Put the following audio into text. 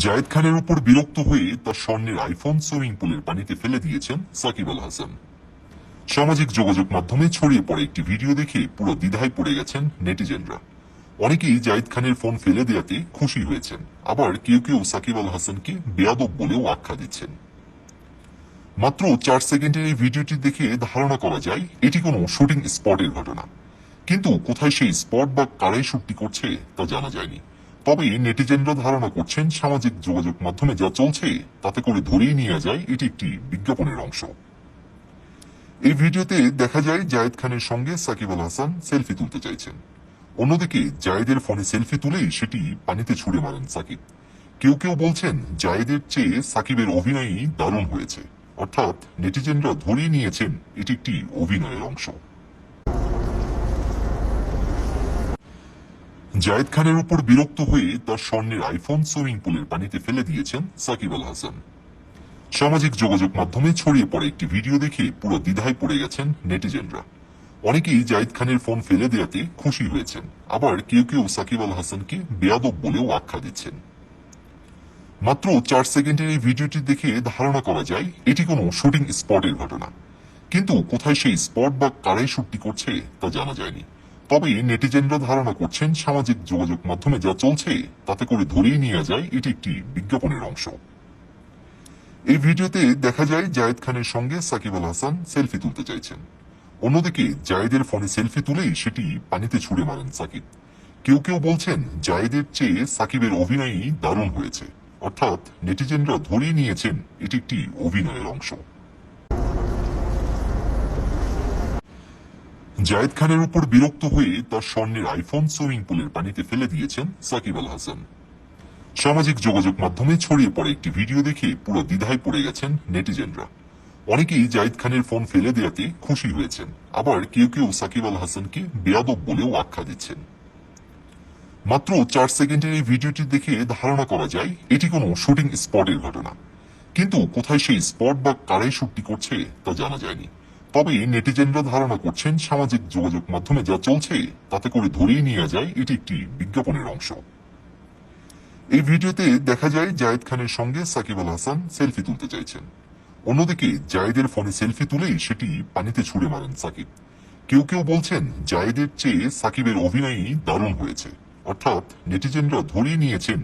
জায়েদ খানের উপর বিরক্ত হয়ে তার স্বর্ণের আইফোন সুইমিং পুলের পানিতে ফেলে দিয়েছেন সাকিব আল হাসান। সামাজিক যোগাযোগ মাধ্যমে ছড়িয়ে পড়ে একটি ভিডিও দেখে পুরো দ্বিধায় পড়ে গেছেন নেটিজেনরা। অনেকেই জায়েদ খানের ফোন ফেলে দেওয়াতে খুশি হয়েছেন, আবার কেউ কেউ সাকিব আল হাসানকে বেয়াদব বলেও আখ্যা দিচ্ছেন। মাত্র 4 সেকেন্ডের এই ভিডিওটি দেখে ধারণা করা যায় এটি কোনো শুটিং স্পটের ঘটনা, কিন্তু কোথায় সেই স্পট বা কারাই শুটটি করছে তা জানা যায়নি। তবে নেটিজেনরা ধারণা করছেন সামাজিক যোগাযোগ মাধ্যমে যা চলছে তাতে করে ধরেই নিয়ে যায় এটি একটি বিজ্ঞাপনের অংশ। এই ভিডিওতে দেখা যায় জায়েদ খানের সঙ্গে সাকিব আল হাসান সেলফি তুলতে চাইছেন। অন্যদিকে জায়েদের ফোনে সেলফি তুলেই সেটি পানিতে ছুড়ে মারেন সাকিব। কেউ কেউ বলছেন জায়েদের চেয়ে সাকিবের অভিনয়ই দারুণ হয়েছে, অর্থাৎ নেটিজেনরা ধরেই নিয়েছেন এটি একটি অভিনয়ের অংশ। জায়েদ খানের উপর বিরক্ত হয়ে তার স্বর্ণের আইফোন সুইমিং পুলের পানিতে ফেলে দিয়েছেন সাকিব আল হাসান। সামাজিক যোগাযোগ মাধ্যমে ছড়িয়ে পড়ে একটি ভিডিও দেখে পুরো দ্বিধায় পড়ে গেছেন নেটিজেনরা। অনেকেই জায়েদ খানের ফোন ফেলে দেওয়াতে খুশি হয়েছেন, আবার কেউ কেউ সাকিব আল হাসানকে বেয়াদব বলেও আখ্যা দিচ্ছেন। মাত্র 4 সেকেন্ডের এই ভিডিওটি দেখে ধারণা করা যায় এটি কোনো শুটিং স্পটের ঘটনা, কিন্তু কোথায় সেই স্পট বা কারাই শুটটি করছে তা জানা যায়নি। তবে নেটিজেনরা ধারণা করছেন সামাজিক যোগাযোগ মাধ্যমে যা চলছে তাতে করে ধরেই নিয়ে যায় এটি একটি বিজ্ঞাপনের অংশ। এই ভিডিওতে দেখা যায় জায়েদ খানের সঙ্গে সাকিব আল হাসান সেলফি তুলতে চাইছেন। অন্যদিকে জায়েদের ফোনে সেলফি তুলেই সেটি পানিতে ছুড়ে মারেন সাকিব। কেউ কেউ বলছেন জায়েদের চেয়ে সাকিবের অভিনয়ই দারুণ হয়েছে, অর্থাৎ নেটিজেনরা ধরেই নিয়েছেন এটি একটি অভিনয়ের অংশ। জায়েদ খানের উপর বিরক্ত হয়ে তার স্বর্ণের আইফোন সুইমিং পুলের পানিতে ফেলে দিয়েছেন সাকিব আল হাসান। সামাজিক যোগাযোগ মাধ্যমে ছড়িয়ে পড়ে একটি ভিডিও দেখে পুরো দ্বিধায় পড়ে গেছেন নেটিজেনরা। অনেকেই জায়েদ খানের ফোন ফেলে দেওয়াতে খুশি হয়েছেন, আবার কেউ কেউ সাকিব আল হাসানকে বেয়াদব বলেও আখ্যা দিচ্ছেন। মাত্র 4 সেকেন্ডের এই ভিডিওটি দেখে ধারণা করা যায় এটি কোনো শুটিং স্পটের ঘটনা, কিন্তু কোথায় সেই স্পট বা কারাই শুটটি করছে তা জানা যায়নি। তবে নেটিজেনরা ধারণা করছেন সামাজিক যোগাযোগ মাধ্যমে যা চলছে তাতে করে ধরেই নিয়ে যায় এটি একটি বিজ্ঞাপনের অংশ। এই ভিডিওতে দেখা যায় জায়েদ খানের সঙ্গে সাকিব আল হাসান সেলফি তুলতে চাইছেন। অন্যদিকে জায়েদের ফোনে সেলফি তুলেই সেটি পানিতে ছুড়ে মারেন সাকিব। কেউ কেউ বলছেন জায়েদের চেয়ে সাকিবের অভিনয়ই দারুণ হয়েছে, অর্থাৎ নেটিজেনরা ধরেই নিয়েছেন